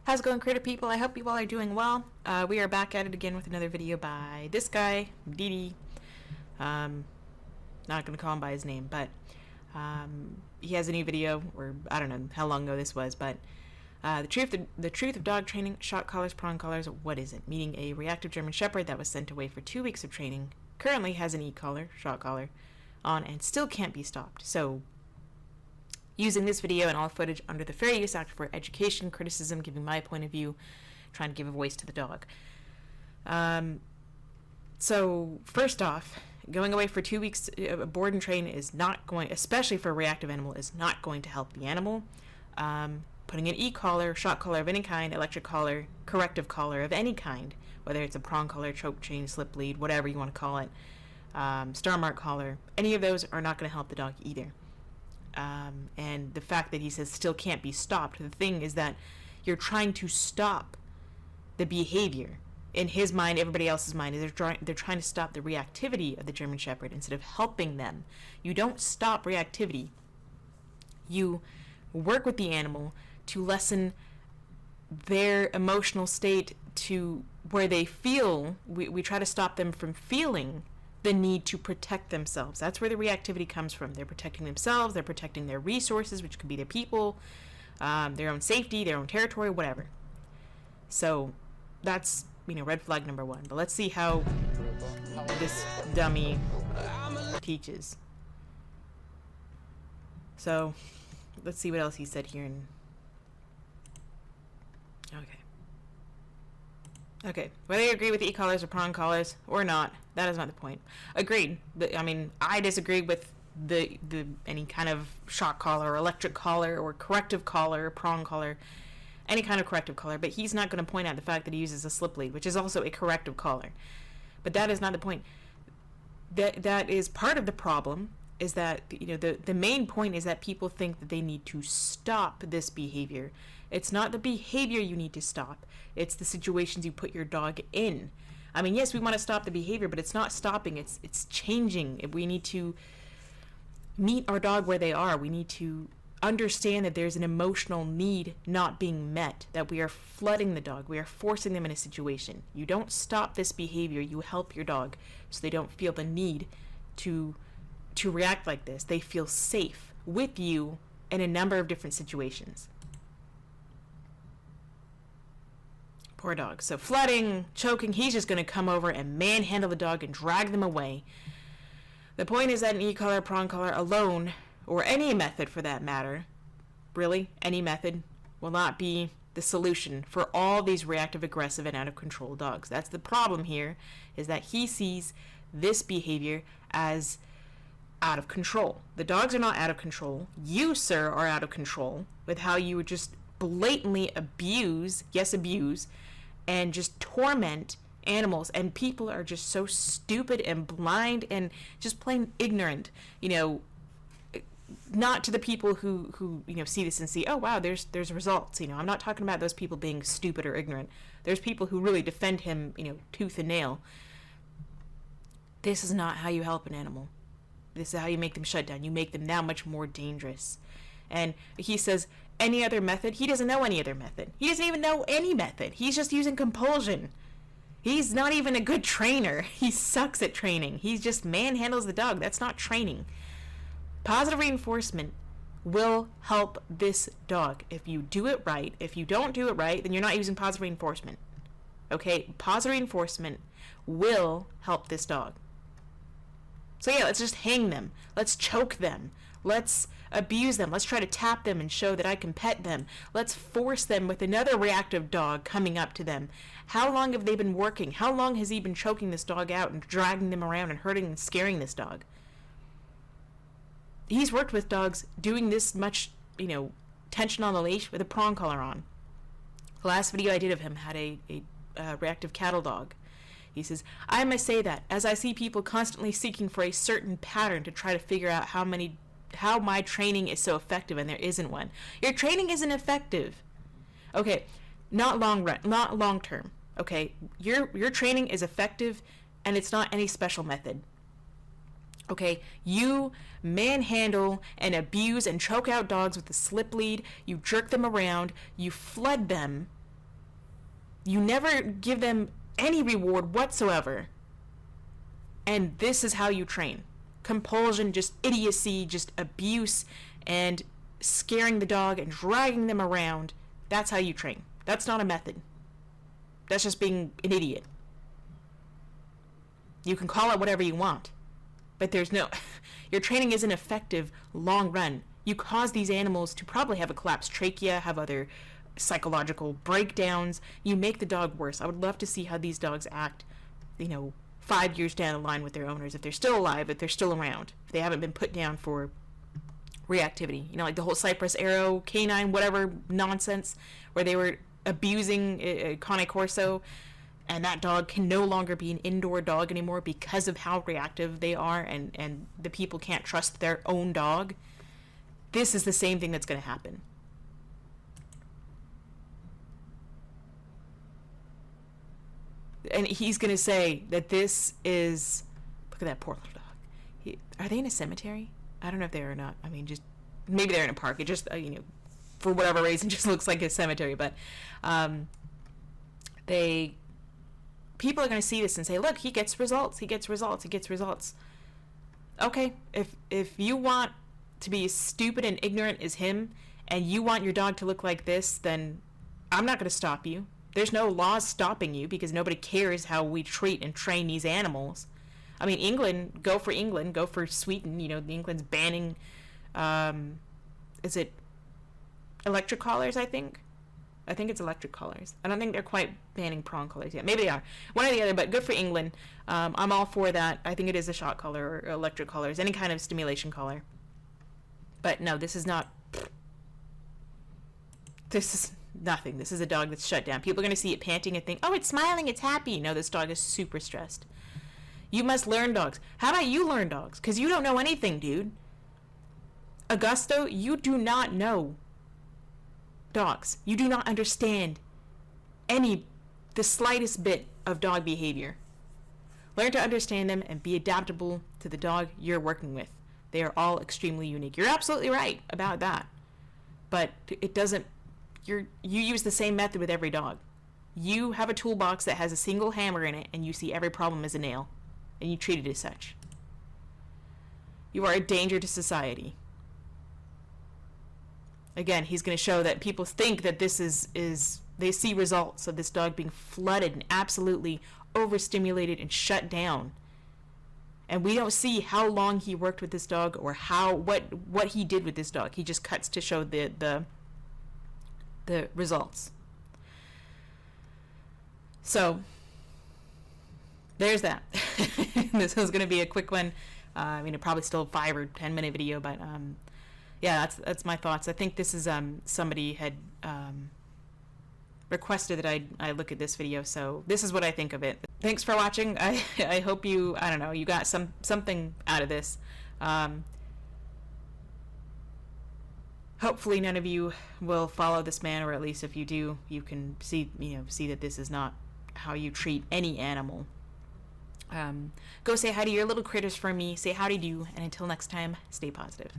How's it going, creative people? I hope you all are doing well. We are back at it again with another video by this guy, Didi. Not gonna call him by his name, but he has a new video, or I don't know how long ago this was, but the truth of dog training, shock collars, prong collars, what is it? Meeting a reactive German Shepherd that was sent away for 2 weeks of training, currently has an e-collar, shock collar, on and still can't be stopped. So, using this video and all footage under the Fair Use Act for education, criticism, giving my point of view, trying to give a voice to the dog. So, first off, going away for 2 weeks, board and train is not going, especially for a reactive animal, is not going to help the animal. Putting an e-collar, shock collar of any kind, electric collar, corrective collar of any kind, whether it's a prong collar, choke chain, slip lead, whatever you want to call it, star mark collar, any of those are not going to help the dog either. And the fact that he says still can't be stopped, the thing is that you're trying to stop the behavior. In his mind, everybody else's mind, they're trying to stop the reactivity of the German Shepherd instead of helping them. You don't stop reactivity. You work with the animal to lessen their emotional state to where they feel, we try to stop them from feeling the need to protect themselves. That's where the reactivity comes from. They're protecting themselves, they're protecting their resources, which could be their people, their own safety, their own territory, whatever. So that's, red flag number one. But let's see how this dummy teaches. So let's see what else he said here. Okay, whether you agree with the e-collars or prong collars or not, that is not the point. Agreed. I disagree with the any kind of shock collar or electric collar or corrective collar or prong collar, any kind of corrective collar, but he's not going to point out the fact that he uses a slip lead, which is also a corrective collar. But that is not the point. That is part of the problem, is that the main point is that people think that they need to stop this behavior. It's not the behavior you need to stop. It's the situations you put your dog in. Yes, we want to stop the behavior, but it's not stopping. It's changing. We need to meet our dog where they are. We need to understand that there's an emotional need not being met, that we are flooding the dog. We are forcing them in a situation. You don't stop this behavior. You help your dog so they don't feel the need to react like this. They feel safe with you in a number of different situations. Poor dog. So flooding, choking, he's just going to come over and manhandle the dog and drag them away. The point is that an e-collar, prong collar alone, or any method for that matter, really, any method, will not be the solution for all these reactive, aggressive, and out of control dogs. That's the problem here, is that he sees this behavior as out of control. The dogs are not out of control. You, sir, are out of control with how you would just blatantly abuse, and just torment animals. And people are just so stupid and blind and just plain ignorant. Not to the people who see this and see, oh wow, there's results. I'm not talking about those people being stupid or ignorant. There's people who really defend him, tooth and nail. This is not how you help an animal. This is how you make them shut down. You make them that much more dangerous. And he says, any other method? He doesn't know any other method. He doesn't even know any method. He's just using compulsion. He's not even a good trainer. He sucks at training. He just manhandles the dog. That's not training. Positive reinforcement will help this dog if you do it right. If you don't do it right, then you're not using positive reinforcement. Okay? Positive reinforcement will help this dog. So yeah, let's just hang them. Let's choke them. Let's abuse them. Let's try to tap them and show that I can pet them. Let's force them with another reactive dog coming up to them. How long have they been working? How long has he been choking this dog out and dragging them around and hurting and scaring this dog? He's worked with dogs doing this much, tension on the leash with a prong collar on. The last video I did of him had a reactive cattle dog. He says, I must say that, as I see people constantly seeking for a certain pattern to try to figure out how my training is so effective, and there isn't one. Your training isn't effective. Okay, not long term. Okay, your training is effective, and it's not any special method. Okay, you manhandle and abuse and choke out dogs with a slip lead. You jerk them around. You flood them You never give them any reward whatsoever. And this is how you train. Compulsion, just idiocy, just abuse, and scaring the dog and dragging them around. That's how you train. That's not a method. That's just being an idiot. You can call it whatever you want, but there's no... Your training isn't effective long run. You cause these animals to probably have a collapsed trachea, have other psychological breakdowns. You make the dog worse. I would love to see how these dogs act, 5 years down the line with their owners, if they're still alive, if they're still around, if they haven't been put down for reactivity. Like the whole Cypress Arrow, canine, whatever nonsense, where they were abusing Cane Corso, and that dog can no longer be an indoor dog anymore because of how reactive they are, and the people can't trust their own dog. This is the same thing that's going to happen. And he's going to say that this is... Look at that poor little dog. Are they in a cemetery? I don't know if they are or not. I mean, just... Maybe they're in a park. It just, for whatever reason, just looks like a cemetery. But people are going to see this and say, look, he gets results. He gets results. He gets results. Okay, if you want to be as stupid and ignorant as him, and you want your dog to look like this, then I'm not going to stop you. There's no laws stopping you because nobody cares how we treat and train these animals. I mean, England, go for Sweden. England's banning, is it electric collars, I think? I think it's electric collars. I don't think they're quite banning prong collars yet. Maybe they are. One or the other, but good for England. I'm all for that. I think it is a shock collar or electric collars, any kind of stimulation collar. But no, this is not... This is nothing. This is a dog that's shut down. People are going to see it panting and think, oh, it's smiling, it's happy. No, this dog is super stressed. You must learn dogs. How about you learn dogs? Because you don't know anything, dude. Augusto, you do not know dogs. You do not understand the slightest bit of dog behavior. Learn to understand them and be adaptable to the dog you're working with. They are all extremely unique. You're absolutely right about that. But it doesn't... You use the same method with every dog. You have a toolbox that has a single hammer in it, and you see every problem as a nail, and you treat it as such. You are a danger to society. Again, he's going to show that people think that this is they see results of this dog being flooded and absolutely overstimulated and shut down. And we don't see how long he worked with this dog or what he did with this dog. He just cuts to show the results. So there's that. This was going to be a quick one. It probably still a 5 or 10 minute video, but yeah, that's my thoughts. I think this is somebody had requested that I look at this video, so this is what I think of it. Thanks for watching. I hope you got something out of this. Hopefully none of you will follow this man, or at least if you do, you can see that this is not how you treat any animal. Go say hi to your little critters for me. Say howdy do, and until next time, stay positive.